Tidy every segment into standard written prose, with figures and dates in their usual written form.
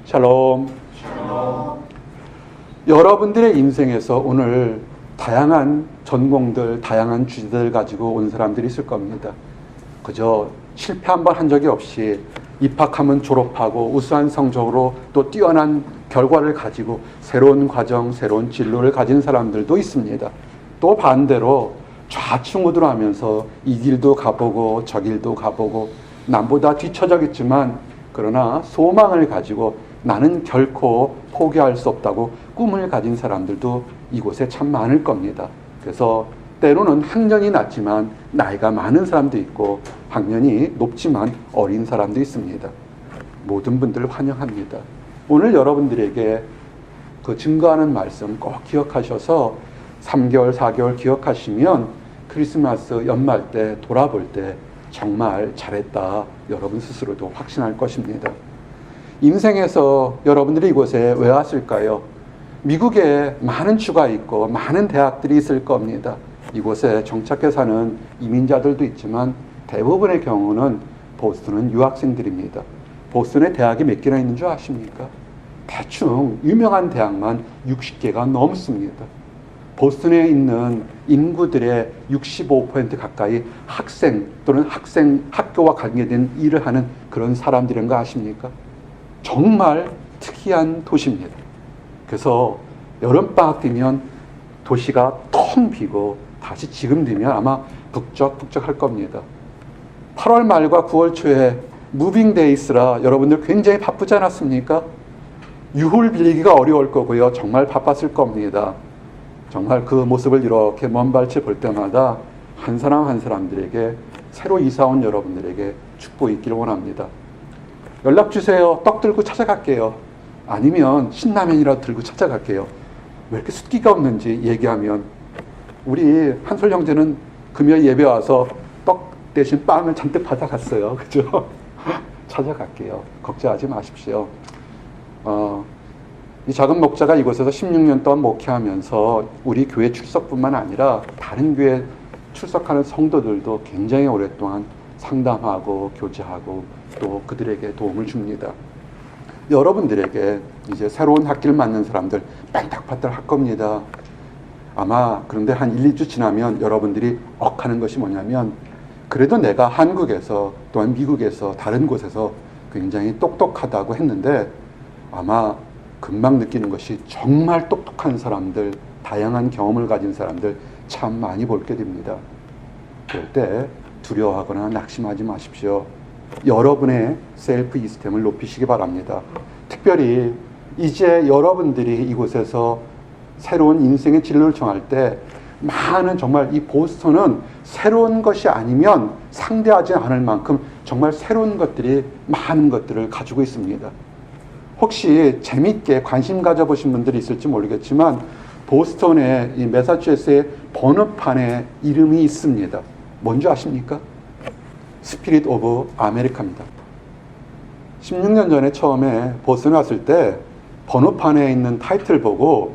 샬롬. 여러분들의 인생에서 오늘 다양한 전공들, 다양한 주제들 가지고 온 사람들이 있을 겁니다. 그저 실패 한 번 한 적이 없이 입학하면 졸업하고 우수한 성적으로 또 뛰어난 결과를 가지고 새로운 과정, 새로운 진로를 가진 사람들도 있습니다. 또 반대로 좌충우돌하면서 이 길도 가보고 저 길도 가보고 남보다 뒤처졌겠지만 그러나 소망을 가지고 나는 결코 포기할 수 없다고 꿈을 가진 사람들도 이곳에 참 많을 겁니다. 그래서 때로는 학년이 낮지만 나이가 많은 사람도 있고 학년이 높지만 어린 사람도 있습니다. 모든 분들 환영합니다. 오늘 여러분들에게 그 증거하는 말씀 꼭 기억하셔서 3개월, 4개월 기억하시면 크리스마스 연말 때 돌아볼 때 정말 잘했다 여러분 스스로도 확신할 것입니다. 인생에서 여러분들이 이곳에 왜 왔을까요? 미국에 많은 주가 있고 많은 대학들이 있을 겁니다. 이곳에 정착해 사는 이민자들도 있지만 대부분의 경우는 보스턴은 유학생들입니다. 보스턴에 대학이 몇 개나 있는 줄 아십니까? 대충 유명한 대학만 60개가 넘습니다. 보스턴에 있는 인구들의 65% 가까이 학생 또는 학교와 관계된 일을 하는 그런 사람들인 거 아십니까? 정말 특이한 도시입니다. 그래서 여름방학 되면 도시가 텅 비고 다시 지금 되면 아마 북적북적할 겁니다. 8월 말과 9월 초에 무빙 데이스라 여러분들 굉장히 바쁘지 않았습니까? 유홀 빌리기가 어려울 거고요. 정말 바빴을 겁니다. 정말 그 모습을 이렇게 먼 발치 볼 때마다 한 사람 한 사람들에게 새로 이사 온 여러분들에게 축복이 있기를 원합니다. 연락 주세요. 떡 들고 찾아갈게요. 아니면 신라면이라도 들고 찾아갈게요. 왜 이렇게 숫기가 없는지 얘기하면 우리 한솔 형제는 금요일 예배 와서 떡 대신 빵을 잔뜩 받아갔어요. 그죠? 찾아갈게요. 걱정하지 마십시오. 이 작은 목자가 이곳에서 16년 동안 목회하면서 우리 교회 출석뿐만 아니라 다른 교회 출석하는 성도들도 굉장히 오랫동안 상담하고 교제하고 또 그들에게 도움을 줍니다. 여러분들에게 이제 새로운 학기를 맞는 사람들 뺀딱pad딱 할 겁니다. 아마 그런데 한 1, 2주 지나면 여러분들이 억하는 것이 뭐냐면 그래도 내가 한국에서 또한 미국에서 다른 곳에서 굉장히 똑똑하다고 했는데 아마 금방 느끼는 것이 정말 똑똑한 사람들, 다양한 경험을 가진 사람들 참 많이 볼게 됩니다. 그럴 때 두려워하거나 낙심하지 마십시오. 여러분의 셀프 이스템을 높이시기 바랍니다. 특별히 이제 여러분들이 이곳에서 새로운 인생의 진로를 정할 때 많은 정말 이 보스턴은 새로운 것이 아니면 상대하지 않을 만큼 정말 새로운 것들이 많은 것들을 가지고 있습니다. 혹시 재밌게 관심 가져보신 분들이 있을지 모르겠지만 보스턴의 이 매사추세츠의 번호판에 이름이 있습니다. 뭔지 아십니까? 스피릿 오브 아메리카입니다. 16년 전에 처음에 보스턴에 왔을 때 번호판에 있는 타이틀 보고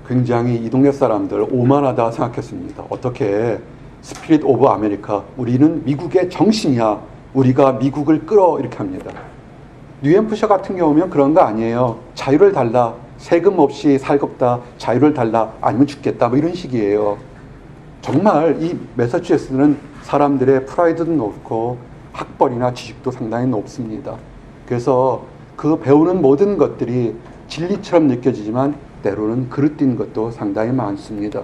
굉장히 이 동네 사람들 오만하다 생각했습니다. 어떻게 스피릿 오브 아메리카, 우리는 미국의 정신이야, 우리가 미국을 끌어, 이렇게 합니다. 뉴햄프셔 같은 경우면 그런 거 아니에요. 자유를 달라, 세금 없이 살겁다, 자유를 달라, 아니면 죽겠다, 뭐 이런 식이에요. 정말 이 매사추세츠는 사람들의 프라이드도 높고 학벌이나 지식도 상당히 높습니다. 그래서 그 배우는 모든 것들이 진리처럼 느껴지지만 때로는 그릇된 것도 상당히 많습니다.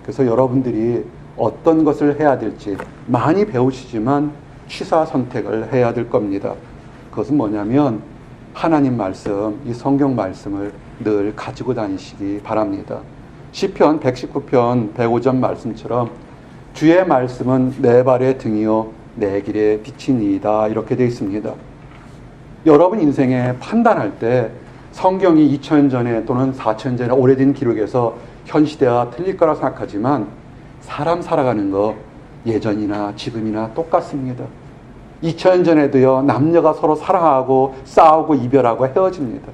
그래서 여러분들이 어떤 것을 해야 될지 많이 배우시지만 취사 선택을 해야 될 겁니다. 그것은 뭐냐면 하나님 말씀, 이 성경 말씀을 늘 가지고 다니시기 바랍니다. 시편 119편 105절 말씀처럼 주의 말씀은 내 발의 등이요 내 길의 빛이니이다, 이렇게 되어 있습니다. 여러분 인생에 판단할 때 성경이 2000년 전에 또는 4000년 전에 오래된 기록에서 현 시대와 틀릴 거라 생각하지만 사람 살아가는 거 예전이나 지금이나 똑같습니다. 2000년 전에도요, 남녀가 서로 사랑하고 싸우고 이별하고 헤어집니다.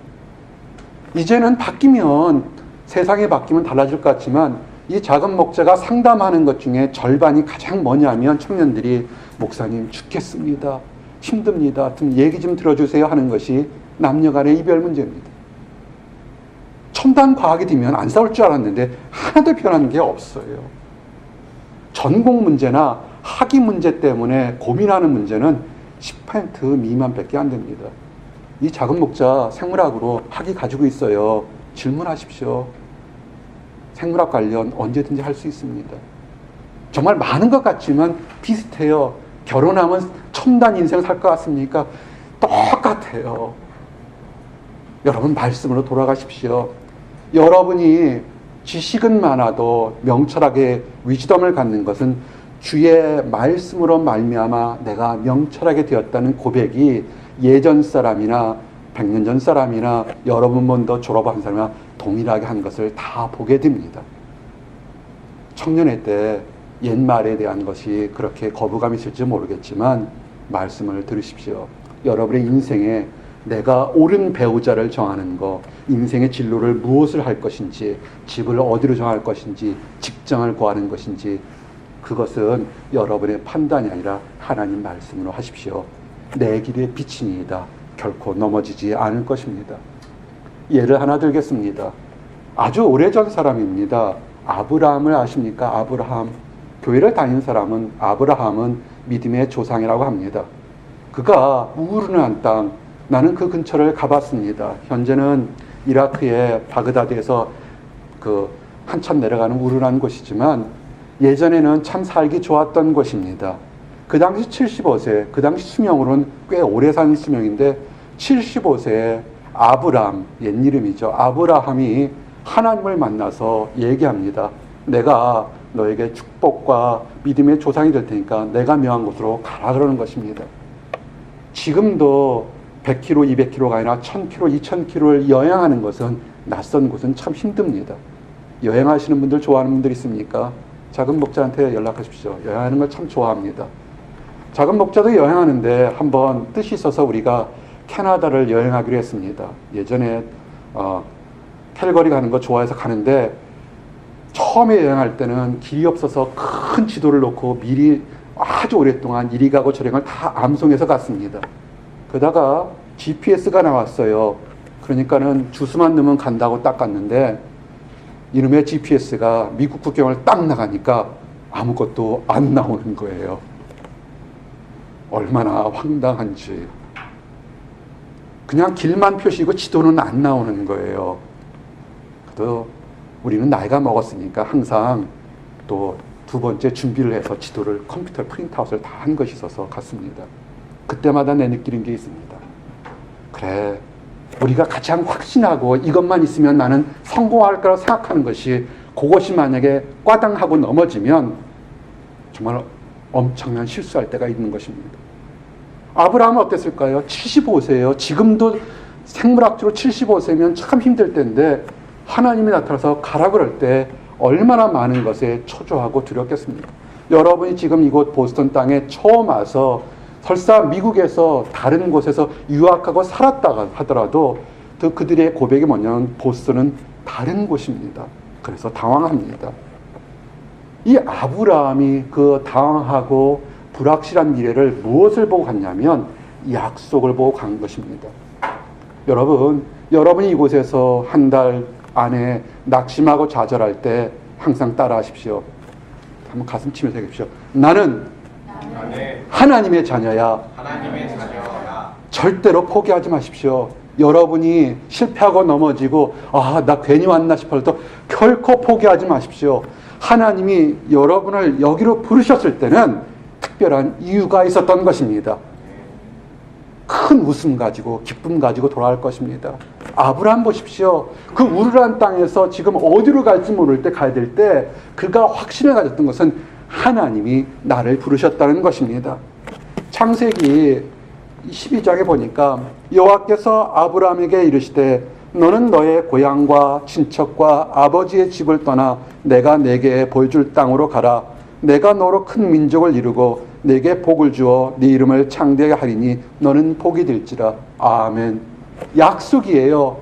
이제는 바뀌면, 세상이 바뀌면 달라질 것 같지만 이 작은 목자가 상담하는 것 중에 절반이 가장 뭐냐면 청년들이 목사님 죽겠습니다, 힘듭니다, 좀 얘기 좀 들어주세요 하는 것이 남녀 간의 이별 문제입니다. 첨단 과학이 되면 안 싸울 줄 알았는데 하나도 변하는 게 없어요. 전공 문제나 학위 문제 때문에 고민하는 문제는 10% 미만밖에 안 됩니다. 이 작은 목자 생물학으로 학위 가지고 있어요. 질문하십시오. 생물학 관련 언제든지 할 수 있습니다. 정말 많은 것 같지만 비슷해요. 결혼하면 첨단 인생 살 것 같습니까? 똑같아요. 여러분 말씀으로 돌아가십시오. 여러분이 지식은 많아도 명철하게 위즈덤을 갖는 것은 주의 말씀으로 말미암아 내가 명철하게 되었다는 고백이 예전 사람이나 100년 전 사람이나 여러분 더 졸업한 사람이나 동일하게 한 것을 다 보게 됩니다. 청년회 때 옛말에 대한 것이 그렇게 거부감이 있을지 모르겠지만 말씀을 들으십시오. 여러분의 인생에 내가 옳은 배우자를 정하는 것, 인생의 진로를 무엇을 할 것인지, 집을 어디로 정할 것인지, 직장을 구하는 것인지, 그것은 여러분의 판단이 아니라 하나님 말씀으로 하십시오. 내 길의 빛이니이다. 결코 넘어지지 않을 것입니다. 예를 하나 들겠습니다. 아주 오래전 사람입니다. 아브라함을 아십니까? 아브라함. 교회를 다니는 사람은 아브라함은 믿음의 조상이라고 합니다. 그가 우르는 땅, 나는 그 근처를 가봤습니다. 현재는 이라크의 바그다드에서 한참 내려가는 우르란 곳이지만 예전에는 참 살기 좋았던 곳입니다. 그 당시 75세, 그 당시 수명으로는 꽤 오래 산 수명인데 75세에 아브람, 옛 이름이죠. 아브라함이 하나님을 만나서 얘기합니다. 내가 너에게 축복과 믿음의 조상이 될 테니까 내가 명한 곳으로 가라 그러는 것입니다. 지금도 100km, 200km가 아니라 1000km, 2000km를 여행하는 것은 낯선 곳은 참 힘듭니다. 여행하시는 분들 좋아하는 분들 있습니까? 작은 목자한테 연락하십시오. 여행하는 걸 참 좋아합니다. 작은 목자도 여행하는데 한번 뜻이 있어서 우리가 캐나다를 여행하기로 했습니다. 예전에 캘거리 가는 거 좋아해서 가는데 처음에 여행할 때는 길이 없어서 큰 지도를 놓고 미리 아주 오랫동안 이리 가고 저리 가고 다 암송해서 갔습니다. 그러다가 GPS가 나왔어요. 그러니까는 주스만 넣으면 간다고 딱 갔는데 이놈의 GPS가 미국 국경을 딱 나가니까 아무것도 안 나오는 거예요. 얼마나 황당한지. 그냥 길만 표시고 지도는 안 나오는 거예요. 그래도 우리는 나이가 먹었으니까 항상 또 두 번째 준비를 해서 지도를 컴퓨터 프린트아웃을 다 한 것이 있어서 갔습니다. 그때마다 내 느끼는 게 있습니다. 그래, 우리가 가장 확신하고 이것만 있으면 나는 성공할 거라고 생각하는 것이 그것이 만약에 꽈당하고 넘어지면 정말 엄청난 실수할 때가 있는 것입니다. 아브라함은 어땠을까요? 75세예요. 지금도 생물학적으로 75세면 참 힘들 때인데 하나님이 나타나서 가라 그럴 때 얼마나 많은 것에 초조하고 두렵겠습니까? 여러분이 지금 이곳 보스턴 땅에 처음 와서 설사 미국에서 다른 곳에서 유학하고 살았다가 하더라도 그들의 고백이 뭐냐면 보스턴은 다른 곳입니다. 그래서 당황합니다. 이 아브라함이 그 당황하고 불확실한 미래를 무엇을 보고 갔냐면 약속을 보고 간 것입니다. 여러분이 이곳에서 한 달 안에 낙심하고 좌절할 때 항상 따라하십시오. 한번 가슴 치면서 얘기하십시오. 나는 하나님의 자녀야. 절대로 포기하지 마십시오. 여러분이 실패하고 넘어지고 나 괜히 왔나 싶어도 결코 포기하지 마십시오. 하나님이 여러분을 여기로 부르셨을 때는 특별한 이유가 있었던 것입니다. 큰 웃음 가지고 기쁨 가지고 돌아갈 것입니다. 아브라함 보십시오. 그 우르란 땅에서 지금 어디로 갈지 모를 때 가야 될 때 그가 확신을 가졌던 것은 하나님이 나를 부르셨다는 것입니다. 창세기 12장에 보니까 여호와께서 아브라함에게 이르시되 너는 너의 고향과 친척과 아버지의 집을 떠나 내가 내게 보여줄 땅으로 가라. 내가 너로 큰 민족을 이루고 내게 복을 주어 네 이름을 창대하게 하리니 너는 복이 될지라. 아멘. 약속이에요.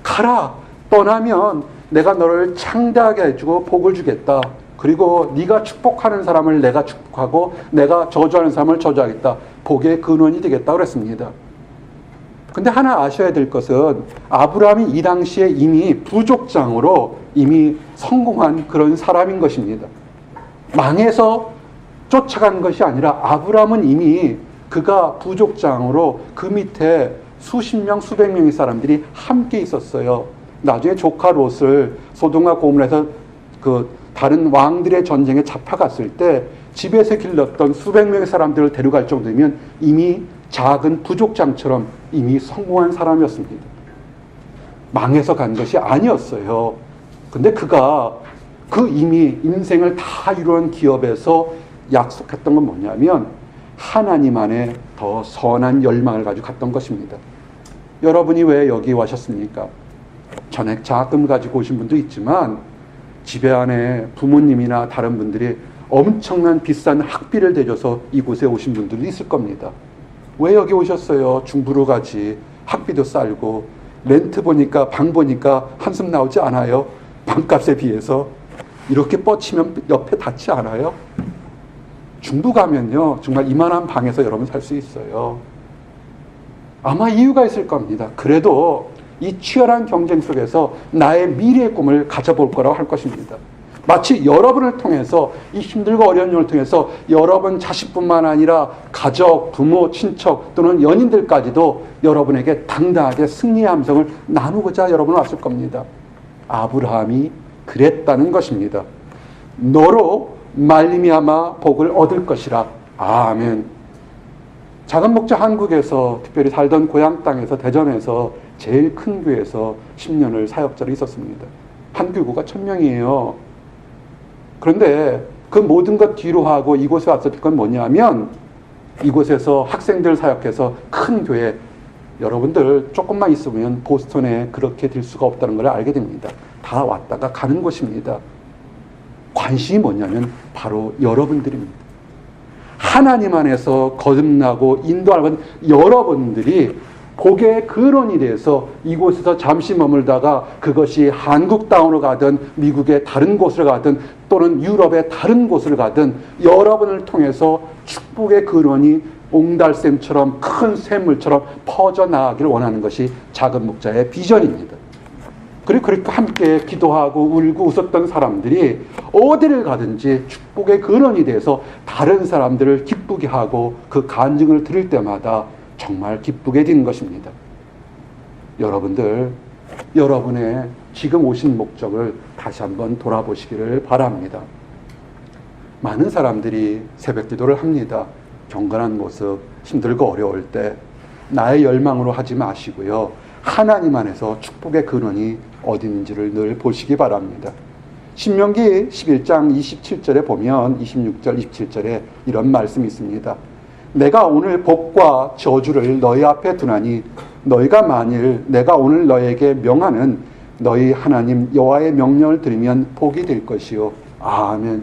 가라. 떠나면 내가 너를 창대하게 해주고 복을 주겠다. 그리고 네가 축복하는 사람을 내가 축복하고 내가 저주하는 사람을 저주하겠다. 복의 근원이 되겠다 그랬습니다. 근데 하나 아셔야 될 것은 아브라함이 이 당시에 이미 부족장으로 이미 성공한 그런 사람인 것입니다. 망해서 쫓아간 것이 아니라 아브라함은 이미 그가 부족장으로 그 밑에 수십 명, 수백 명의 사람들이 함께 있었어요. 나중에 조카 롯을 소돔과 고모라에서 그 다른 왕들의 전쟁에 잡혀갔을 때 집에서 길렀던 수백 명의 사람들을 데려갈 정도면 이미 작은 부족장처럼 이미 성공한 사람이었습니다. 망해서 간 것이 아니었어요. 근데 그가 그 이미 인생을 다 이루는 기업에서 약속했던 건 뭐냐면 하나님 안에 더 선한 열망을 가지고 갔던 것입니다. 여러분이 왜 여기 와셨습니까? 전액 장학금 가지고 오신 분도 있지만 집에 안에 부모님이나 다른 분들이 엄청난 비싼 학비를 대줘서 이곳에 오신 분들도 있을 겁니다. 왜 여기 오셨어요? 중부로 가지. 학비도 쌀고 렌트 보니까 방 보니까 한숨 나오지 않아요? 방값에 비해서 이렇게 뻗치면 옆에 닿지 않아요? 중부 가면요 정말 이만한 방에서 여러분 살 수 있어요. 아마 이유가 있을 겁니다. 그래도 이 치열한 경쟁 속에서 나의 미래의 꿈을 가져볼 거라고 할 것입니다. 마치 여러분을 통해서 이 힘들고 어려운 일을 통해서 여러분 자식뿐만 아니라 가족, 부모, 친척 또는 연인들까지도 여러분에게 당당하게 승리의 함성을 나누고자 여러분 왔을 겁니다. 아브라함이 그랬다는 것입니다. 너로 말미암아 복을 얻을 것이라. 아멘. 작은 목자 한국에서 특별히 살던 고향 땅에서 대전에서 제일 큰 교회에서 10년을 사역자로 있었습니다. 한 교구가 1000명이에요. 그런데 그 모든 것 뒤로 하고 이곳에 왔을 건 뭐냐면 이곳에서 학생들 사역해서 큰 교회, 여러분들 조금만 있으면 보스턴에 그렇게 될 수가 없다는 걸 알게 됩니다. 다 왔다가 가는 곳입니다. 관심이 뭐냐면 바로 여러분들입니다. 하나님 안에서 거듭나고 인도하는 여러분들이 복의 근원이 돼서 이곳에서 잠시 머물다가 그것이 한국 땅으로 가든 미국의 다른 곳으로 가든 또는 유럽의 다른 곳을 가든 여러분을 통해서 축복의 근원이 옹달샘처럼 큰 샘물처럼 퍼져나가기를 원하는 것이 작은 목자의 비전입니다. 그리고 그렇게 함께 기도하고 울고 웃었던 사람들이 어디를 가든지 축복의 근원이 돼서 다른 사람들을 기쁘게 하고 그 간증을 들을 때마다 정말 기쁘게 되는 것입니다. 여러분들, 여러분의 지금 오신 목적을 다시 한번 돌아보시기를 바랍니다. 많은 사람들이 새벽 기도를 합니다. 경건한 모습, 힘들고 어려울 때 나의 열망으로 하지 마시고요. 하나님 안에서 축복의 근원이 어디 있는지를 늘 보시기 바랍니다. 신명기 11장 27절에 보면 26절, 27절에 이런 말씀이 있습니다. 내가 오늘 복과 저주를 너희 앞에 두나니 너희가 만일 내가 오늘 너희에게 명하는 너희 하나님 여호와의 명령을 들으면 복이 될 것이요. 아멘.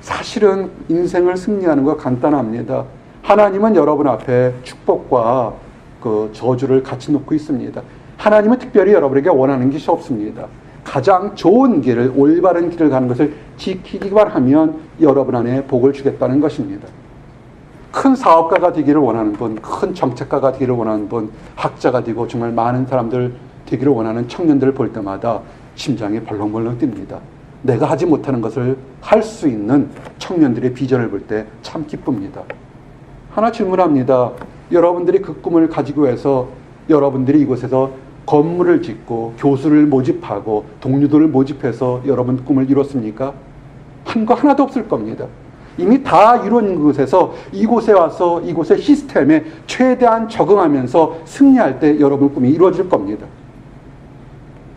사실은 인생을 승리하는 거 간단합니다. 하나님은 여러분 앞에 축복과 그 저주를 같이 놓고 있습니다. 하나님은 특별히 여러분에게 원하는 것이 없습니다. 가장 좋은 길을, 올바른 길을 가는 것을 지키기만 하면 여러분 안에 복을 주겠다는 것입니다. 큰 사업가가 되기를 원하는 분, 큰 정책가가 되기를 원하는 분, 학자가 되고 정말 많은 사람들 되기를 원하는 청년들을 볼 때마다 심장이 벌렁벌렁 뜁니다. 내가 하지 못하는 것을 할 수 있는 청년들의 비전을 볼 때 참 기쁩니다. 하나 질문합니다. 여러분들이 그 꿈을 가지고 해서 여러분들이 이곳에서 건물을 짓고 교수를 모집하고 동료들을 모집해서 여러분 꿈을 이뤘습니까? 한 거 하나도 없을 겁니다. 이미 다 이룬 곳에서 이곳에 와서 이곳의 시스템에 최대한 적응하면서 승리할 때 여러분 꿈이 이루어질 겁니다.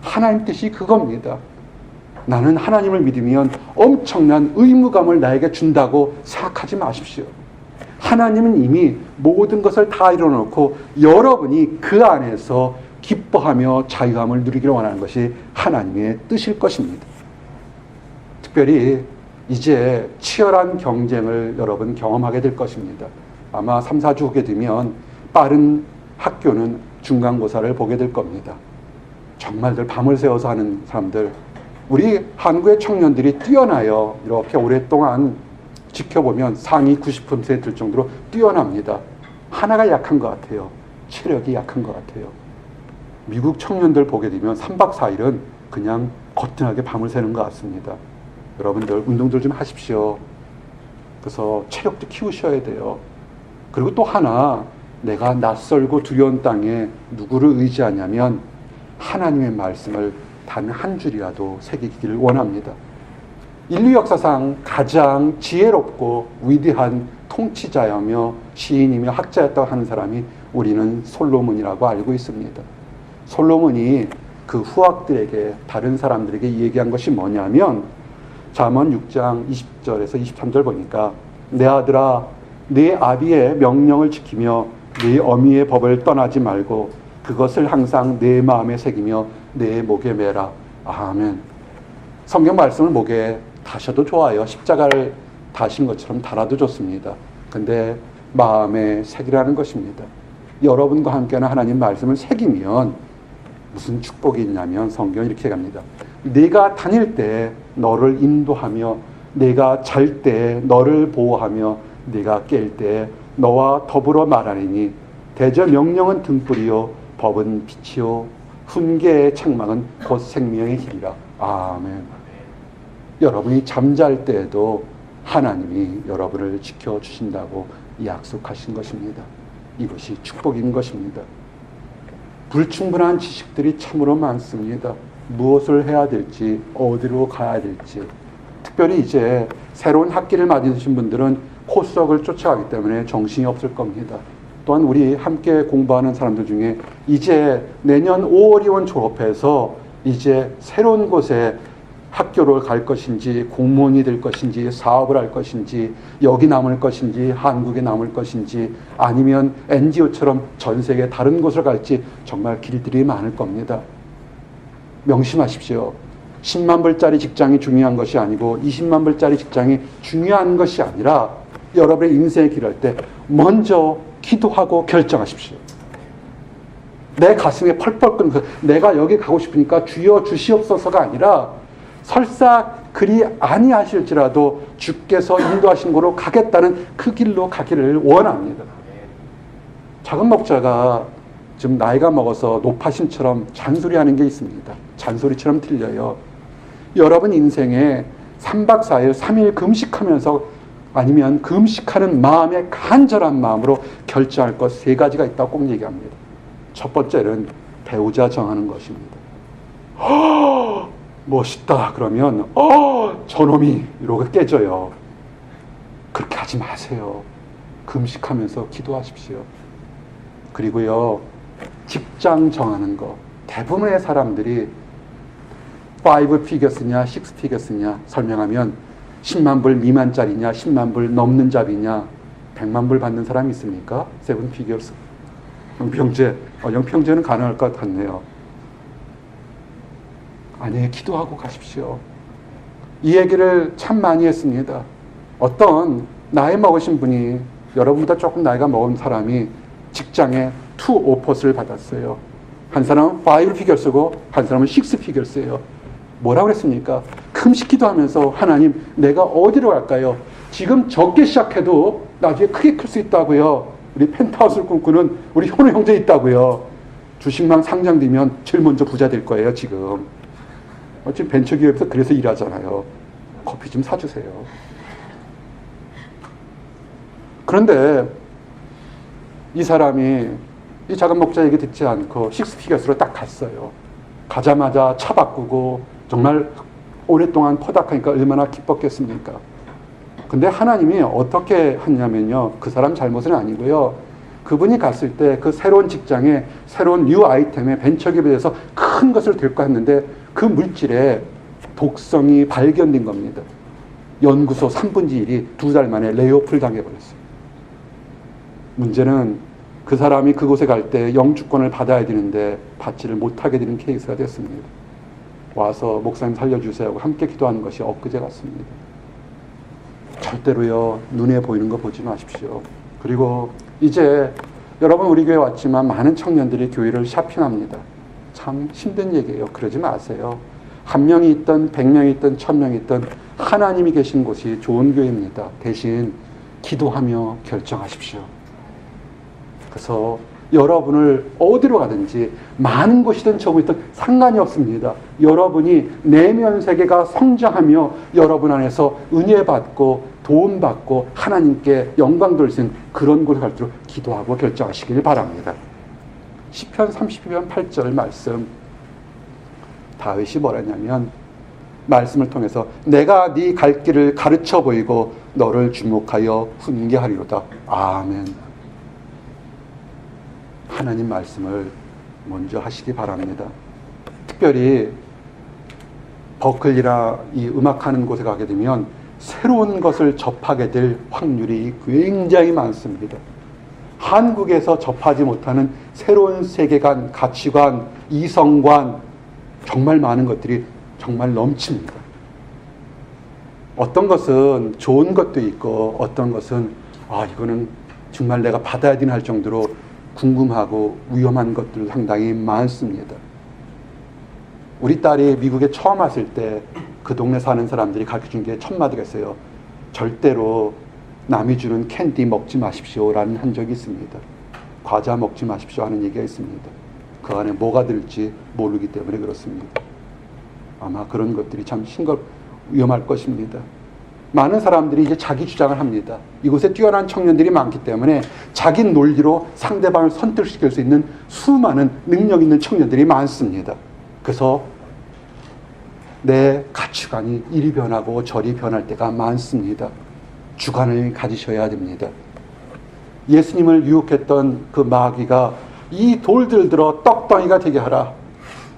하나님 뜻이 그겁니다. 나는 하나님을 믿으면 엄청난 의무감을 나에게 준다고 생각하지 마십시오. 하나님은 이미 모든 것을 다 이뤄놓고 여러분이 그 안에서 기뻐하며 자유함을 누리기를 원하는 것이 하나님의 뜻일 것입니다. 특별히 이제 치열한 경쟁을 여러분 경험하게 될 것입니다. 아마 3, 4주 후게 되면 빠른 학교는 중간고사를 보게 될 겁니다. 정말들 밤을 새워서 하는 사람들, 우리 한국의 청년들이 뛰어나요. 이렇게 오랫동안 지켜보면 상위 90%에 들 정도로 뛰어납니다. 하나가 약한 것 같아요. 체력이 약한 것 같아요. 미국 청년들 보게 되면 3박 4일은 그냥 거뜬하게 밤을 새는 것 같습니다. 여러분들 운동들 좀 하십시오. 그래서 체력도 키우셔야 돼요. 그리고 또 하나, 내가 낯설고 두려운 땅에 누구를 의지하냐면 하나님의 말씀을 단 한 줄이라도 새기기를 원합니다. 인류 역사상 가장 지혜롭고 위대한 통치자이며 시인이며 학자였다고 하는 사람이 우리는 솔로몬이라고 알고 있습니다. 솔로몬이 그 후학들에게, 다른 사람들에게 얘기한 것이 뭐냐면 잠언 6장 20절에서 23절 보니까 내 아들아 네 아비의 명령을 지키며 네 어미의 법을 떠나지 말고 그것을 항상 내 마음에 새기며 내 목에 매라. 아멘. 성경 말씀을 목에 다셔도 좋아요. 십자가를 다신 것처럼 달아도 좋습니다. 근데 마음에 새기라는 것입니다. 여러분과 함께하는 하나님 말씀을 새기면 무슨 축복이 있냐면 성경이 이렇게 갑니다. 네가 다닐 때 너를 인도하며 네가 잘 때 너를 보호하며 네가 깰 때 너와 더불어 말하리니 대저 명령은 등불이요 법은 빛이요 훈계의 책망은 곧 생명의 길이라. 아멘. 여러분이 잠잘 때에도 하나님이 여러분을 지켜주신다고 약속하신 것입니다. 이것이 축복인 것입니다. 불충분한 지식들이 참으로 많습니다. 무엇을 해야 될지, 어디로 가야 될지. 특별히 이제 새로운 학기를 맞으신 분들은 코스석을 쫓아가기 때문에 정신이 없을 겁니다. 또한 우리 함께 공부하는 사람들 중에 이제 내년 5월이면 졸업해서 이제 새로운 곳에 학교를 갈 것인지, 공무원이 될 것인지, 사업을 할 것인지, 여기 남을 것인지, 한국에 남을 것인지, 아니면 NGO처럼 전 세계 다른 곳을 갈지 정말 길들이 많을 겁니다. 명심하십시오. 10만 불짜리 직장이 중요한 것이 아니고 20만 불짜리 직장이 중요한 것이 아니라 여러분의 인생의 길을 할 때 먼저 기도하고 결정하십시오. 내 가슴에 펄펄 끓는 내가 여기 가고 싶으니까 주여 주시옵소서가 아니라 설사 그리 아니하실지라도 주께서 인도하신 곳으로 가겠다는 그 길로 가기를 원합니다. 작은 목자가 지금 나이가 먹어서 노파심처럼 잔소리하는 게 있습니다. 잔소리처럼 들려요. 여러분 인생에 3박 4일, 3일 금식하면서 아니면 금식하는 마음의 간절한 마음으로 결정할 것 3가지가 있다고 꼭 얘기합니다. 첫 번째는 배우자 정하는 것입니다. 멋있다 그러면 저놈이 이러고 깨져요. 그렇게 하지 마세요. 금식하면서 기도하십시오. 그리고요, 직장 정하는 거. 대부분의 사람들이 5 피겨스냐 6 피겨스냐 설명하면 10만 불 미만짜리냐 10만 불 넘는 잡이냐 100만 불 받는 사람이 있습니까? 7 피겨스. 영평제는 가능할 것 같네요. 아니, 기도하고 가십시오. 이 얘기를 참 많이 했습니다. 어떤 나이 먹으신 분이, 여러분보다 조금 나이가 먹은 사람이 직장에 2 오퍼스를 받았어요. 한 사람은 5 피겨스고 한 사람은 6 피겨스예요. 뭐라고 그랬습니까? 금식 기도하면서 하나님, 내가 어디로 갈까요? 지금 적게 시작해도 나중에 크게 클 수 있다고요. 우리 펜트하우스를 꿈꾸는 우리 현우 형제 있다고요. 주식만 상장되면 제일 먼저 부자 될 거예요, 지금. 지금 벤처기업에서 그래서 일하잖아요. 커피 좀 사주세요. 그런데 이 사람이 이 작은 목자 얘기 듣지 않고 6 피겨스로 딱 갔어요. 가자마자 차 바꾸고 정말 오랫동안 포닥하니까 얼마나 기뻤겠습니까? 근데 하나님이 어떻게 했냐면요, 그 사람 잘못은 아니고요, 그분이 갔을 때 그 새로운 직장에 새로운 뉴 아이템에 벤처기업에 대해서 큰 것을 들고 했는데 그 물질에 독성이 발견된 겁니다. 연구소 3분의 1이 2달 만에 레이오프를 당해버렸어요. 문제는 그 사람이 그곳에 갈 때 영주권을 받아야 되는데 받지를 못하게 되는 케이스가 됐습니다. 와서 목사님 살려주세요 하고 함께 기도하는 것이 엊그제 같습니다. 절대로요, 눈에 보이는 거 보지 마십시오. 그리고 이제 여러분 우리 교회 왔지만 많은 청년들이 교회를 샤핑합니다. 참 힘든 얘기예요. 그러지 마세요. 1명이 있든 100명이 있든 1000명이 있든 하나님이 계신 곳이 좋은 교회입니다. 대신 기도하며 결정하십시오. 그래서 여러분을 어디로 가든지 많은 곳이든 적이든 상관이 없습니다. 여러분이 내면 세계가 성장하며 여러분 안에서 은혜 받고 도움 받고 하나님께 영광 돌릴 수 있는 그런 곳을 갈수록 기도하고 결정하시길 바랍니다. 시편 32편 8절 말씀, 다윗이 뭐라냐면 말씀을 통해서 내가 네 갈 길을 가르쳐 보이고 너를 주목하여 훈계하리로다. 아멘. 하나님 말씀을 먼저 하시기 바랍니다. 특별히 버클리나 이 음악하는 곳에 가게 되면 새로운 것을 접하게 될 확률이 굉장히 많습니다. 한국에서 접하지 못하는 새로운 세계관, 가치관, 이성관, 정말 많은 것들이 정말 넘칩니다. 어떤 것은 좋은 것도 있고 어떤 것은 이거는 정말 내가 받아야 되나 할 정도로 궁금하고 위험한 것들 상당히 많습니다. 우리 딸이 미국에 처음 왔을 때 그 동네 사는 사람들이 가르쳐준 게 첫 마디가 있어요. 절대로 남이 주는 캔디 먹지 마십시오라는 한 적이 있습니다. 과자 먹지 마십시오 하는 얘기가 있습니다. 그 안에 뭐가 들지 모르기 때문에 그렇습니다. 아마 그런 것들이 참 위험할 것입니다. 많은 사람들이 이제 자기 주장을 합니다. 이곳에 뛰어난 청년들이 많기 때문에 자기 논리로 상대방을 설득시킬 수 있는 수많은 능력 있는 청년들이 많습니다. 그래서 내 가치관이 이리 변하고 저리 변할 때가 많습니다. 주관을 가지셔야 됩니다. 예수님을 유혹했던 그 마귀가 이 돌들 들어 떡덩이가 되게 하라.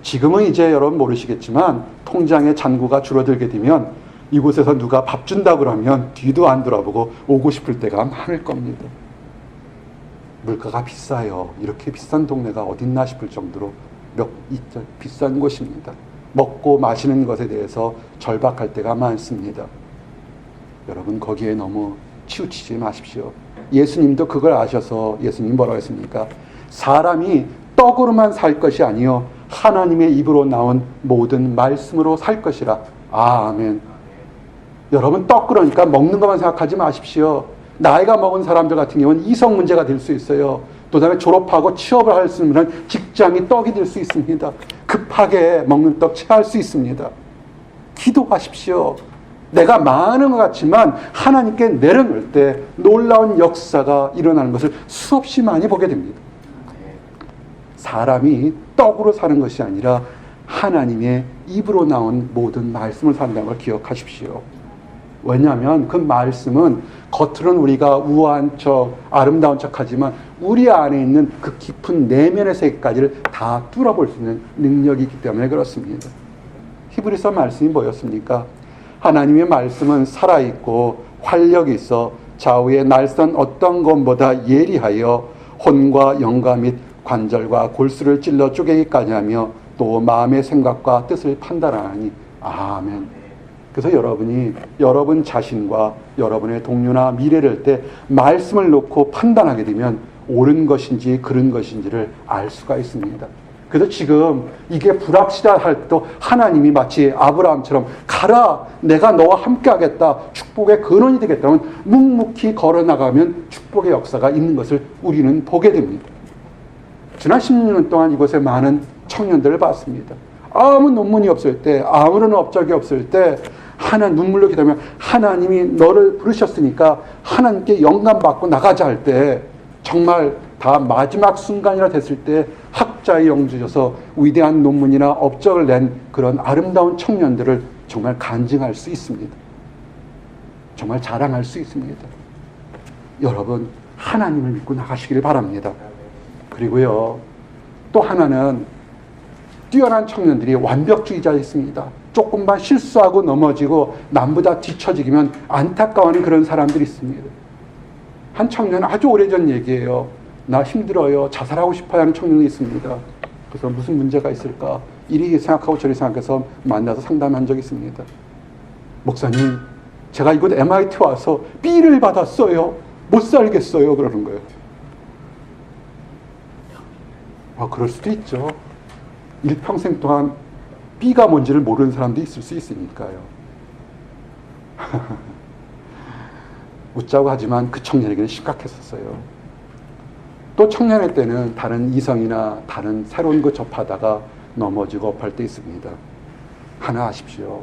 지금은 이제 여러분 모르시겠지만 통장의 잔고가 줄어들게 되면 이곳에서 누가 밥 준다 그러면 뒤도 안 돌아보고 오고 싶을 때가 많을 겁니다. 물가가 비싸요. 이렇게 비싼 동네가 어딨나 싶을 정도로 비싼 곳입니다. 먹고 마시는 것에 대해서 절박할 때가 많습니다. 여러분 거기에 너무 치우치지 마십시오. 예수님도 그걸 아셔서 예수님 뭐라고 했습니까? 사람이 떡으로만 살 것이 아니요 하나님의 입으로 나온 모든 말씀으로 살 것이라. 아멘. 여러분 떡 그러니까 먹는 것만 생각하지 마십시오. 나이가 먹은 사람들 같은 경우는 이성 문제가 될 수 있어요. 또 다음에 졸업하고 취업을 할 수 있는 직장이 떡이 될 수 있습니다. 급하게 먹는 떡 취할 수 있습니다. 기도하십시오. 내가 많은 것 같지만 하나님께 내려놓을 때 놀라운 역사가 일어나는 것을 수없이 많이 보게 됩니다. 사람이 떡으로 사는 것이 아니라 하나님의 입으로 나온 모든 말씀을 산다는 걸 기억하십시오. 왜냐하면 그 말씀은 겉으로는 우리가 우아한 척, 아름다운 척 하지만 우리 안에 있는 그 깊은 내면의 세계까지를 다 뚫어볼 수 있는 능력이 있기 때문에 그렇습니다. 히브리서 말씀이 뭐였습니까? 하나님의 말씀은 살아있고 활력이 있어 좌우의 날선 어떤 것보다 예리하여 혼과 영과 및 관절과 골수를 찔러 쪼개기까지 하며 또 마음의 생각과 뜻을 판단하니. 아멘. 그래서 여러분이 여러분 자신과 여러분의 동료나 미래를 때 말씀을 놓고 판단하게 되면 옳은 것인지 그른 것인지를 알 수가 있습니다. 그래서 지금 이게 불확실할 때도 하나님이 마치 아브라함처럼 가라 내가 너와 함께 하겠다 축복의 근원이 되겠다면 묵묵히 걸어나가면 축복의 역사가 있는 것을 우리는 보게 됩니다. 지난 16년 동안 이곳에 많은 청년들을 봤습니다. 아무 논문이 없을 때 아무런 업적이 없을 때 눈물로 기도하면 하나님이 너를 부르셨으니까 하나님께 영감 받고 나가자 할 때 정말 다 마지막 순간이라 됐을 때 학자의 영 주셔서 위대한 논문이나 업적을 낸 그런 아름다운 청년들을 정말 간증할 수 있습니다. 정말 자랑할 수 있습니다. 여러분 하나님을 믿고 나가시길 바랍니다. 그리고요 또 하나는 뛰어난 청년들이 완벽주의자였습니다. 조금만 실수하고 넘어지고 남보다 뒤처지면 안타까워하는 그런 사람들이 있습니다. 한 청년 아주 오래전 얘기예요. 나 힘들어요. 자살하고 싶어야 하는 청년이 있습니다. 그래서 무슨 문제가 있을까? 이리 생각하고 저리 생각해서 만나서 상담한 적이 있습니다. 목사님, 제가 이곳 MIT 와서 B를 받았어요. 못 살겠어요. 그러는 거예요. 그럴 수도 있죠. 일평생 동안 B가 뭔지를 모르는 사람도 있을 수 있으니까요. 웃자고 하지만 그 청년에게는 심각했었어요. 또 청년의 때는 다른 이성이나 다른 새로운 것 접하다가 넘어지고 업할 때 있습니다. 하나 아십시오.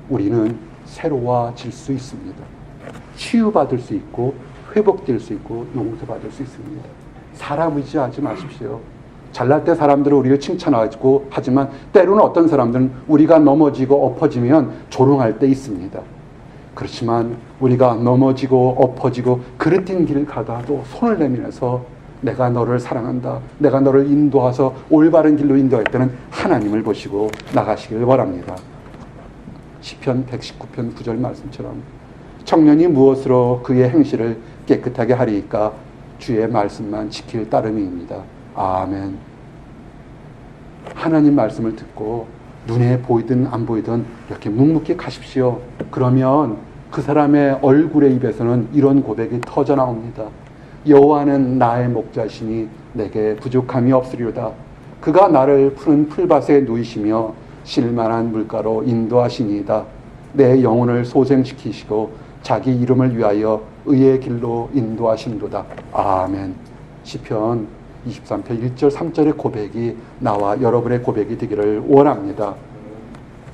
우리는 새로워질 수 있습니다. 치유받을 수 있고 회복될 수 있고 용서받을 수 있습니다. 사람 의지하지 마십시오. 잘날 때 사람들은 우리를 칭찬하고 하지만 때로는 어떤 사람들은 우리가 넘어지고 엎어지면 조롱할 때 있습니다. 그렇지만 우리가 넘어지고 엎어지고 그릇된 길을 가다도 손을 내밀어서 내가 너를 사랑한다, 내가 너를 인도해서 올바른 길로 인도할 때는 하나님을 보시고 나가시길 바랍니다. 시편 119편 9절 말씀처럼 청년이 무엇으로 그의 행실을 깨끗하게 하리이까 주의 말씀만 지킬 따름이입니다. 아멘. 하나님 말씀을 듣고 눈에 보이든 안 보이든 이렇게 묵묵히 가십시오. 그러면 그 사람의 얼굴의 입에서는 이런 고백이 터져 나옵니다. 여호와는 나의 목자시니 내게 부족함이 없으리로다. 그가 나를 푸른 풀밭에 누이시며 실만한 물가로 인도하시니이다. 내 영혼을 소생시키시고 자기 이름을 위하여 의의 길로 인도하신도다. 아멘. 시편 23편 1절 3절의 고백이 나와 여러분의 고백이 되기를 원합니다.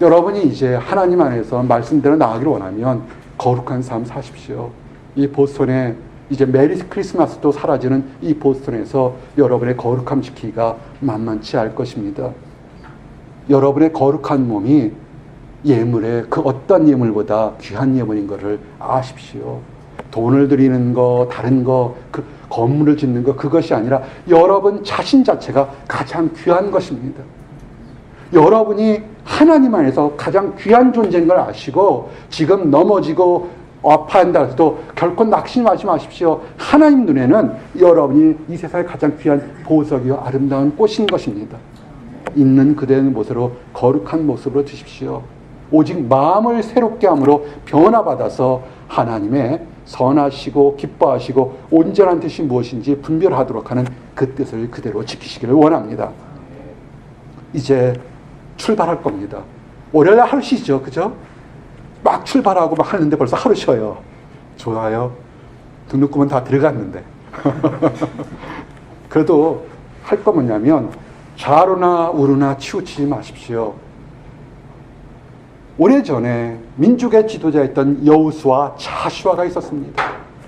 여러분이 이제 하나님 안에서 말씀대로 나아가기를 원하면 거룩한 삶 사십시오. 이 보스턴에 이제 메리 크리스마스도 사라지는 이 보스턴에서 여러분의 거룩함 지키기가 만만치 않을 것입니다. 여러분의 거룩한 몸이 예물의 그 어떤 예물보다 귀한 예물인 것을 아십시오. 돈을 드리는 거, 다른 거, 그 건물을 짓는 거, 그것이 아니라 여러분 자신 자체가 가장 귀한 것입니다. 여러분이 하나님 안에서 가장 귀한 존재인 걸 아시고 지금 넘어지고 아파한다 해도 결코 낙심하지 마십시오. 하나님 눈에는 여러분이 이 세상에 가장 귀한 보석이요 아름다운 꽃인 것입니다. 있는 그대의 모습으로 거룩한 모습으로 드십시오. 오직 마음을 새롭게 함으로 변화받아서 하나님의 선하시고 기뻐하시고 온전한 뜻이 무엇인지 분별하도록 하는 그 뜻을 그대로 지키시기를 원합니다. 이제 출발할 겁니다. 월요일 하루 쉬죠, 그죠? 막 출발하고 막 하는데 벌써 하루 쉬어요. 좋아요. 등록금은 다 들어갔는데. 그래도 할 거 뭐냐면 좌로나 우로나 치우치지 마십시오. 오래전에 민족의 지도자였던 여호수아, 자슈아가 있었습니다.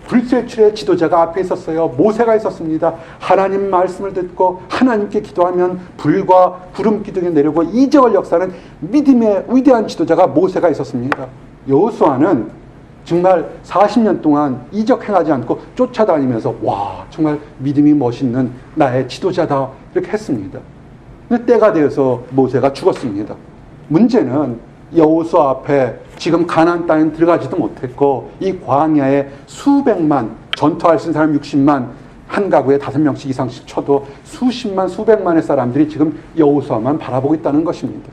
불세출의 지도자가 앞에 있었어요. 모세가 있었습니다. 하나님 말씀을 듣고 하나님께 기도하면 불과 구름 기둥이 내려오고 이적을 역사하는 믿음의 위대한 지도자가 모세가 있었습니다. 여호수아는 정말 40년 동안 이적 행하지 않고 쫓아다니면서 와 정말 믿음이 멋있는 나의 지도자다 이렇게 했습니다. 근데 때가 되어서 모세가 죽었습니다. 문제는 여호수아 앞에 지금 가나안 땅에 들어가지도 못했고 이 광야에 수백만 전투할 수 있는 사람 60만 한 가구에 5명씩 이상씩 쳐도 수십만 수백만의 사람들이 지금 여호수아만 바라보고 있다는 것입니다.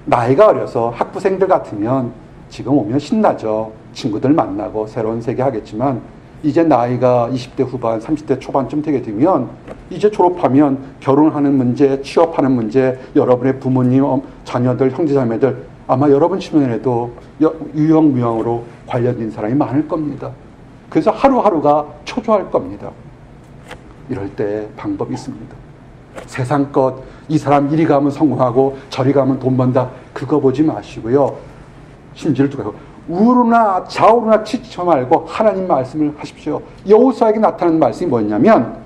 나이가 어려서 학부생들 같으면 지금 오면 신나죠. 친구들 만나고 새로운 세계 하겠지만 이제 나이가 20대 후반 30대 초반쯤 되게 되면 이제 졸업하면 결혼하는 문제, 취업하는 문제, 여러분의 부모님, 자녀들, 형제자매들 아마 여러분 주변에도 유형무형으로 관련된 사람이 많을 겁니다. 그래서 하루하루가 초조할 겁니다. 이럴 때 방법이 있습니다. 세상 것, 이 사람 이리 가면 성공하고 저리 가면 돈 번다 그거 보지 마시고요. 심지를 두고 우로나 좌우로나 치쳐 말고 하나님 말씀을 하십시오. 여호수아에게 나타나는 말씀이 뭐냐면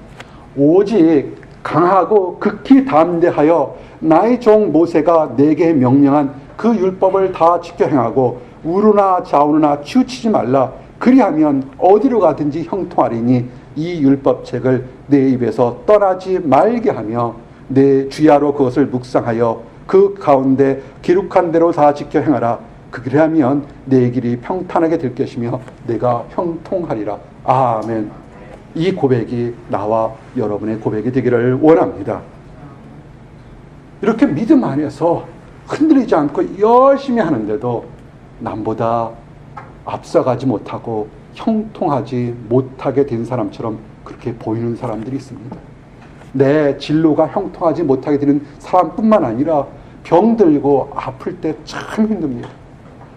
오직 강하고 극히 담대하여 나의 종 모세가 내게 명령한 그 율법을 다 지켜 행하고 우로나 좌우로나 치우치지 말라. 그리하면 어디로 가든지 형통하리니 이 율법책을 내 입에서 떠나지 말게 하며 내 주야로 그것을 묵상하여 그 가운데 기록한 대로 다 지켜 행하라. 그리하면 내 길이 평탄하게 될 것이며 내가 형통하리라. 아멘. 이 고백이 나와 여러분의 고백이 되기를 원합니다. 이렇게 믿음 안에서 흔들리지 않고 열심히 하는데도 남보다 앞서가지 못하고 형통하지 못하게 된 사람처럼 그렇게 보이는 사람들이 있습니다. 내 진로가 형통하지 못하게 되는 사람뿐만 아니라 병들고 아플 때 참 힘듭니다.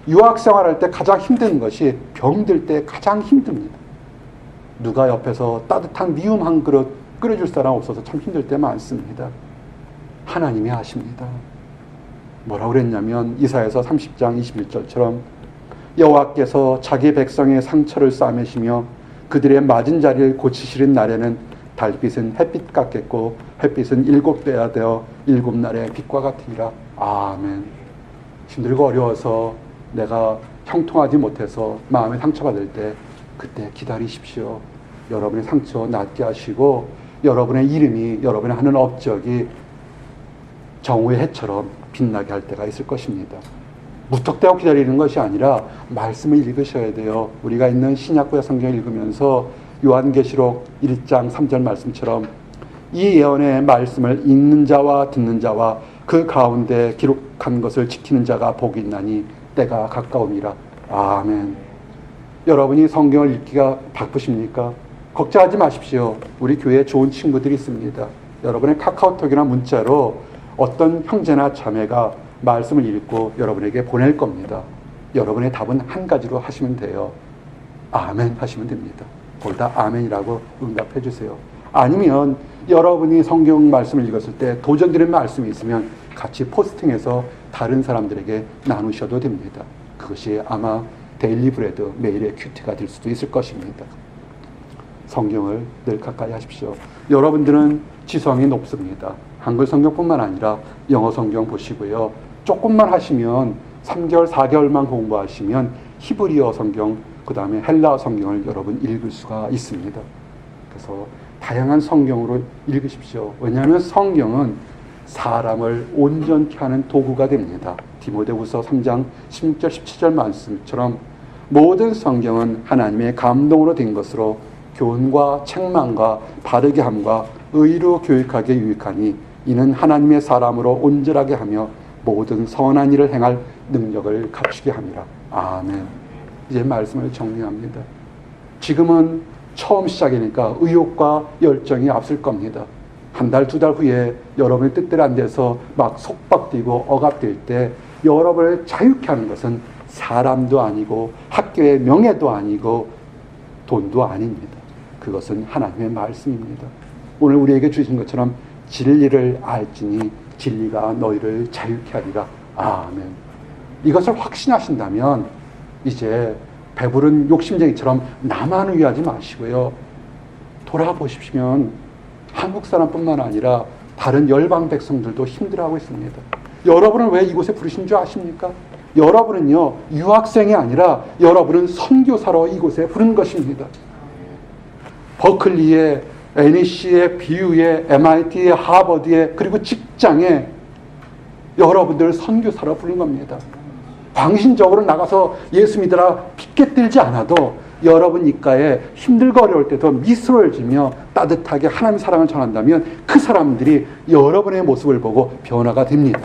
유학생활할 때 가장 힘든 것이 병들 때 가장 힘듭니다. 누가 옆에서 따뜻한 미음 한 그릇 끓여줄 사람 없어서 참 힘들 때 많습니다. 하나님이 아십니다. 뭐라고 그랬냐면 이사야서 30장 21절처럼 여호와께서 자기 백성의 상처를 싸매시며 그들의 맞은 자리를 고치시는 날에는 달빛은 햇빛 같겠고 햇빛은 7배가 되어 7날의 빛과 같으리라. 아멘. 힘들고 어려워서 내가 형통하지 못해서 마음에 상처받을 때 그때 기다리십시오. 여러분의 상처 낫게 하시고 여러분의 이름이, 여러분의 하는 업적이 정오의 해처럼 빛나게 할 때가 있을 것입니다. 무턱대고 기다리는 것이 아니라 말씀을 읽으셔야 돼요. 우리가 있는 신약구약 성경을 읽으면서 요한계시록 1장 3절 말씀처럼 이 예언의 말씀을 읽는 자와 듣는 자와 그 가운데 기록한 것을 지키는 자가 복이 있나니 때가 가까움이라. 아멘. 여러분이 성경을 읽기가 바쁘십니까? 걱정하지 마십시오. 우리 교회에 좋은 친구들이 있습니다. 여러분의 카카오톡이나 문자로 어떤 형제나 자매가 말씀을 읽고 여러분에게 보낼 겁니다. 여러분의 답은 한 가지로 하시면 돼요. 아멘 하시면 됩니다. 거기다 아멘이라고 응답해 주세요. 아니면 여러분이 성경 말씀을 읽었을 때 도전되는 말씀이 있으면 같이 포스팅해서 다른 사람들에게 나누셔도 됩니다. 그것이 아마 데일리 브레드, 매일의 큐티가 될 수도 있을 것입니다. 성경을 늘 가까이 하십시오. 여러분들은 지성이 높습니다. 한글 성경뿐만 아니라 영어 성경 보시고요. 조금만 하시면 3개월, 4개월만 공부하시면 히브리어 성경, 그 다음에 헬라어 성경을 여러분 읽을 수가 있습니다. 그래서 다양한 성경으로 읽으십시오. 왜냐하면 성경은 사람을 온전케 하는 도구가 됩니다. 디모데후서 3장 16절 17절 말씀처럼 모든 성경은 하나님의 감동으로 된 것으로 교훈과 책망과 바르게 함과 의로 교육하게 유익하니 이는 하나님의 사람으로 온전하게 하며 모든 선한 일을 행할 능력을 갖추게 함이라. 아멘. 이제 말씀을 정리합니다. 지금은 처음 시작이니까 의욕과 열정이 앞설 겁니다. 한 달, 2달 후에 여러분의 뜻대로 안 돼서 막 속박되고 억압될 때 여러분을 자유케 하는 것은 사람도 아니고 학교의 명예도 아니고 돈도 아닙니다. 그것은 하나님의 말씀입니다. 오늘 우리에게 주신 것처럼 진리를 알지니 진리가 너희를 자유케 하리라. 아멘. 이것을 확신하신다면 이제 배부른 욕심쟁이처럼 나만 위하지 마시고요. 돌아보시면 한국 사람뿐만 아니라 다른 열방 백성들도 힘들어하고 있습니다. 여러분을 왜 이곳에 부르신 줄 아십니까? 여러분은요, 유학생이 아니라 여러분은 선교사로 이곳에 부른 것입니다. 버클리에, NEC에, BU에, MIT에, 하버드에, 그리고 직장에 여러분들을 선교사로 부른 겁니다. 광신적으로 나가서 예수 믿으라 피켓 들지 않아도 여러분 입가에 힘들고 어려울 때도 미소를 지며 따뜻하게 하나님의 사랑을 전한다면 그 사람들이 여러분의 모습을 보고 변화가 됩니다.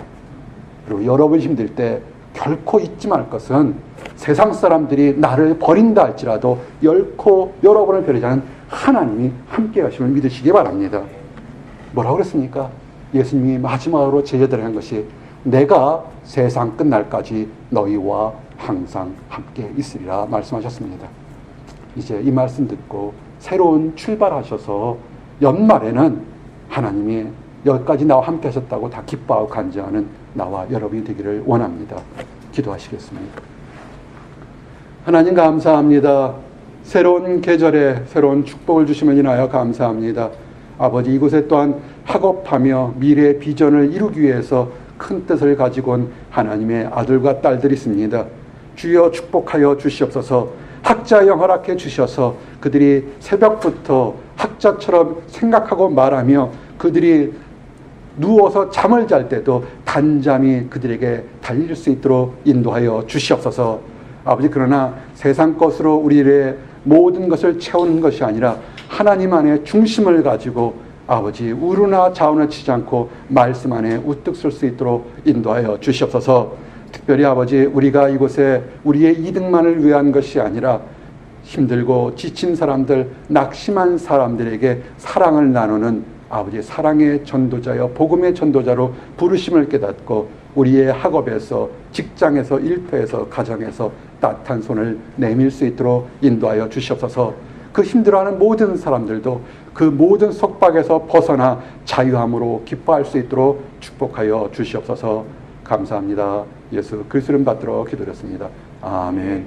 그리고 여러분 힘들 때 결코 잊지 말 것은 세상 사람들이 나를 버린다 할지라도 결코 여러분을 버리지 않은 하나님이 함께 하심을 믿으시기 바랍니다. 뭐라고 그랬습니까? 예수님이 마지막으로 제자들에게 한 것이 내가 세상 끝날까지 너희와 항상 함께 있으리라 말씀하셨습니다. 이제 이 말씀 듣고 새로운 출발하셔서 연말에는 하나님이 여기까지 나와 함께 하셨다고 다 기뻐하고 간증하는 나와 여러분이 되기를 원합니다. 기도하시겠습니다. 하나님 감사합니다. 새로운 계절에 새로운 축복을 주심을 인하여 감사합니다. 아버지, 이곳에 또한 학업하며 미래의 비전을 이루기 위해서 큰 뜻을 가지고 온 하나님의 아들과 딸들이 있습니다. 주여 축복하여 주시옵소서. 학자형 허락해 주셔서 그들이 새벽부터 학자처럼 생각하고 말하며 그들이 누워서 잠을 잘 때도 단잠이 그들에게 달릴 수 있도록 인도하여 주시옵소서. 아버지, 그러나 세상 것으로 우리의 모든 것을 채우는 것이 아니라 하나님 안에 중심을 가지고 아버지 우르나 좌우나 치지 않고 말씀 안에 우뚝 설 수 있도록 인도하여 주시옵소서. 특별히 아버지, 우리가 이곳에 우리의 이득만을 위한 것이 아니라 힘들고 지친 사람들, 낙심한 사람들에게 사랑을 나누는 아버지 사랑의 전도자여 복음의 전도자로 부르심을 깨닫고 우리의 학업에서, 직장에서, 일터에서, 가정에서 따뜻한 손을 내밀 수 있도록 인도하여 주시옵소서. 그 힘들어하는 모든 사람들도 그 모든 속박에서 벗어나 자유함으로 기뻐할 수 있도록 축복하여 주시옵소서. 감사합니다. 예수 그리스도 이름 받들어 기도드렸습니다. 아멘.